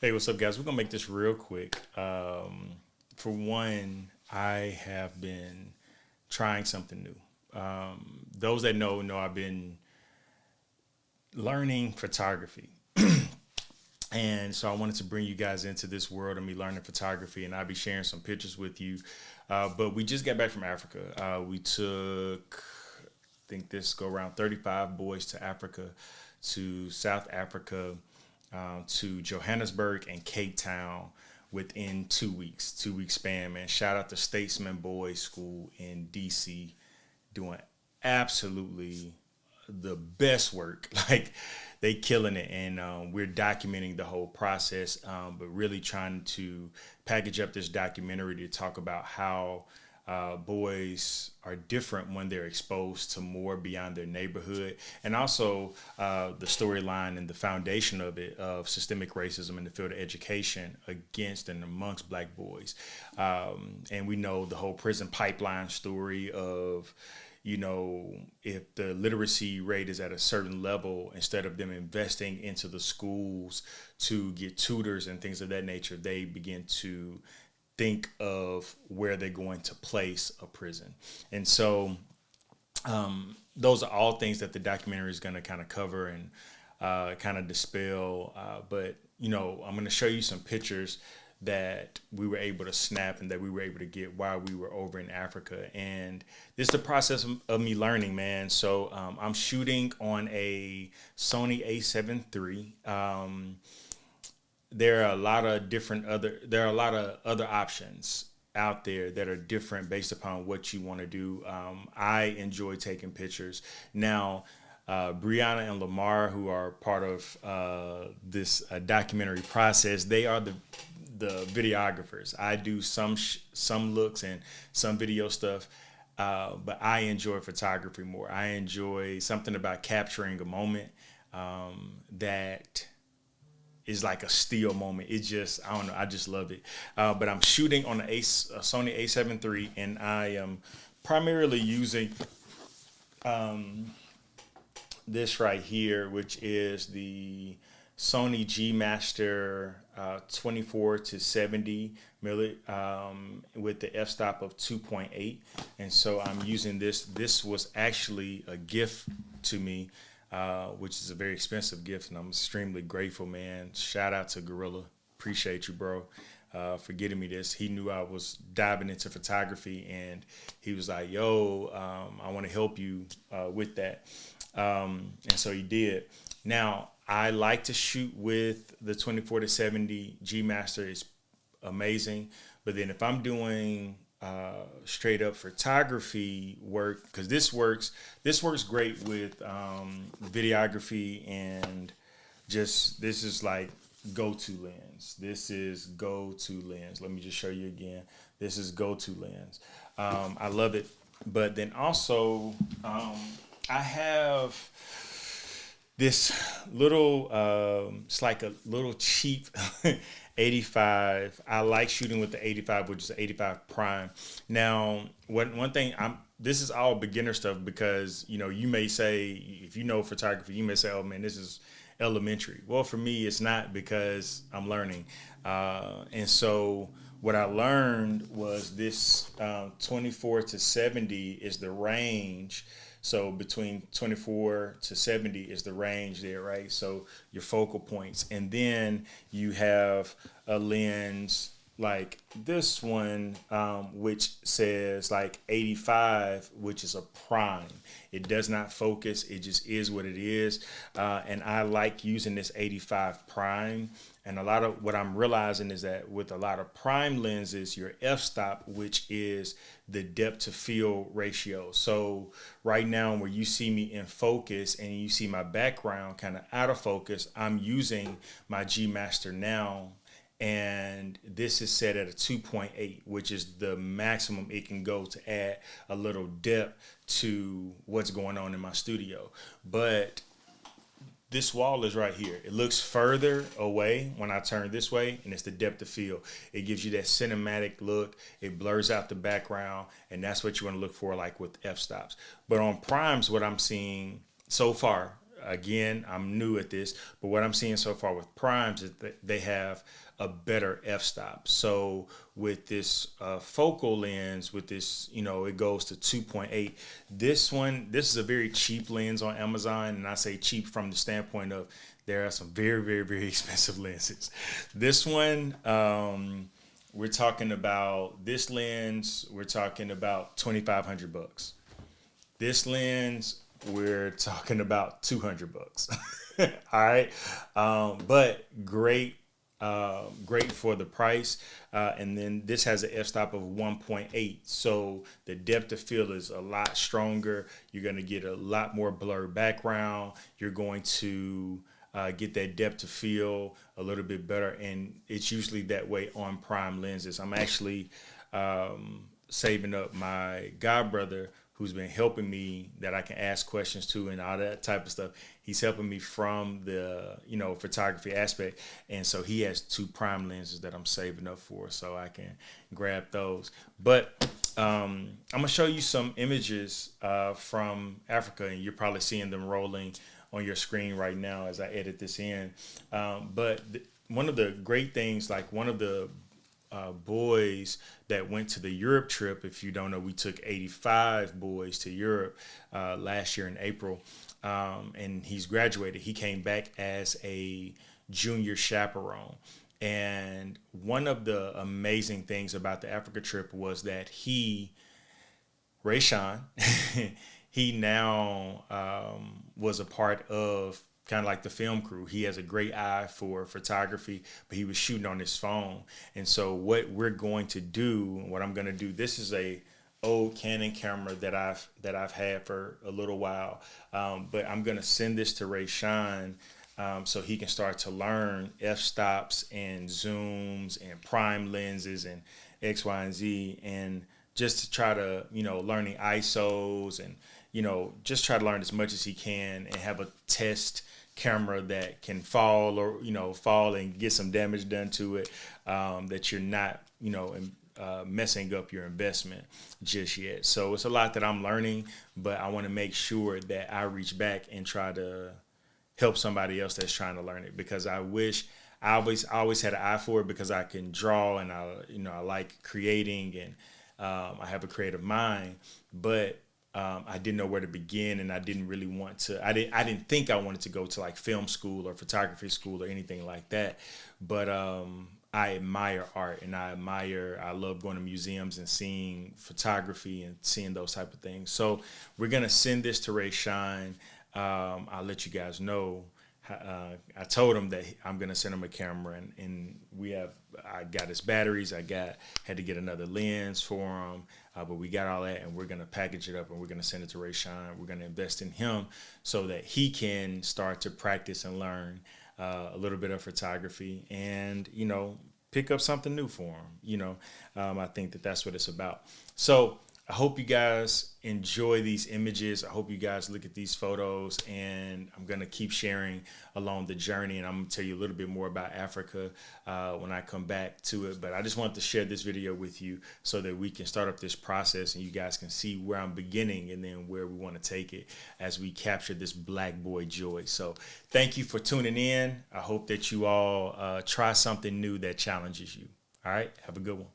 Hey, what's up, guys? We're gonna make this real quick. For one, I have been trying something new. Those that know I've been learning photography, and so I wanted to bring you guys into this world of me learning photography, and I'll be sharing some pictures with you. But we just got back from Africa. We took, I think this go around 35 boys to Africa, to South Africa, to Johannesburg and Cape Town within 2 weeks, 2 week span, man. Shout out to Statesman Boys School in DC, doing absolutely the best work. Like they killing it, and we're documenting the whole process, but really trying to package up this documentary to talk about how boys are different when they're exposed to more beyond their neighborhood, and also the storyline and the foundation of it of systemic racism in the field of education against and amongst black boys. And we know the whole prison pipeline story of, if the literacy rate is at a certain level, instead of them investing into the schools to get tutors and things of that nature, they begin to think of where they're going to place a prison. And so those are all things that the documentary is going to kind of cover and kind of dispel. But I'm going to show you some pictures that we were able to snap and that we were able to get while we were over in Africa. And this is the process of me learning, man. So I'm shooting on a Sony A7 III. There are a lot of other options out there that are different based upon what you want to do. I enjoy taking pictures. Now, Brianna and Lamar, who are part of this documentary process, they are the videographers. I do some looks and some video stuff, but I enjoy photography more. I enjoy something about capturing a moment that is like a still moment. It just, I don't know, I just love it. But I'm shooting on a Sony A7 III, and I am primarily using this right here, which is the Sony G-Master 24 to 70 with the f-stop of 2.8. And so I'm using this. This was actually a gift to me, which is a very expensive gift, and I'm extremely grateful, man. Shout out to Gorilla. Appreciate you, bro, for getting me this. He knew I was diving into photography, and he was like, yo, I want to help you with that. And so he did. Now, I like to shoot with the 24 to 70 G-Master. It's amazing. But then if I'm doing straight up photography work, because this works great with videography, and just this is like go-to lens. This is go-to lens. Let me just show you again. This is go-to lens. I love it. But then also I have this little it's like a little cheap 85. I like shooting with the 85, which is the 85 prime. Now, one thing, this is all beginner stuff, because you may say, if you know photography, you may say, oh man, this is elementary. Well, for me it's not, because I'm learning. And so what I learned was this 24 to 70 is the range. So between 24 to 70 is the range there, right? So your focal points. And then you have a lens like this one, which says like 85, which is a prime. It does not focus. It just is what it is. And I like using this 85 prime. And a lot of what I'm realizing is that with a lot of prime lenses, your f-stop, which is the depth to field ratio. So right now, where you see me in focus and you see my background kind of out of focus, I'm using my G-Master now, and this is set at a 2.8, which is the maximum it can go to add a little depth to what's going on in my studio. But this wall is right here. It looks further away when I turn this way, and it's the depth of field. It gives you that cinematic look. It blurs out the background, and that's what you want to look for, like with f-stops. But on primes, what I'm seeing so far, again, I'm new at this, but what I'm seeing so far with primes is that they have a better f-stop. So with this focal lens, with this, it goes to 2.8. This is a very cheap lens on Amazon, and I say cheap from the standpoint of there are some very, very, very expensive lenses. This one, we're talking about this lens. We're talking about $2,500. This lens, we're talking about $200. All right, but great for the price. And then this has an f-stop of 1.8, so the depth of field is a lot stronger. You're going to get a lot more blurred background. You're going to get that depth of field a little bit better, and it's usually that way on prime lenses. I'm actually saving up my godbrother, who's been helping me, that I can ask questions to and all that type of stuff. He's helping me from the, photography aspect. And so he has 2 prime lenses that I'm saving up for, so I can grab those. But I'm gonna show you some images from Africa, and you're probably seeing them rolling on your screen right now as I edit this in. But one of the great things, like one of the boys that went to the Europe trip, if you don't know, we took 85 boys to Europe last year in April, and he's graduated. He came back as a junior chaperone. And one of the amazing things about the Africa trip was that Ray Sean, he now was a part of kind of like the film crew. He has a great eye for photography, but he was shooting on his phone. And so what we're going to do, what I'm going to do, this is a old Canon camera that I've had for a little while, but I'm going to send this to Ray Sean so he can start to learn f-stops and zooms and prime lenses and X, Y, and Z, and just to try to, learning ISOs and, just try to learn as much as he can and have a test camera that can fall and get some damage done to it, that you're not, messing up your investment just yet. So it's a lot that I'm learning, but I want to make sure that I reach back and try to help somebody else that's trying to learn it, because I always had an eye for it, because I can draw and I like creating, and I have a creative mind, but I didn't know where to begin, and I didn't really want to. I didn't think I wanted to go to like film school or photography school or anything like that. But I admire art, and I love going to museums and seeing photography and seeing those type of things. So we're gonna send this to Ray Shine. I'll let you guys know. I told him that I'm gonna send him a camera, and I got his batteries. Had to get another lens for him, but we got all that, and we're gonna package it up, and we're gonna send it to Ray Shine. We're gonna invest in him so that he can start to practice and learn a little bit of photography, and pick up something new for him. I think that's what it's about. So I hope you guys enjoy these images. I hope you guys look at these photos, and I'm going to keep sharing along the journey, and I'm going to tell you a little bit more about Africa when I come back to it. But I just wanted to share this video with you so that we can start up this process, and you guys can see where I'm beginning and then where we want to take it as we capture this black boy joy. So thank you for tuning in. I hope that you all try something new that challenges you. All right, have a good one.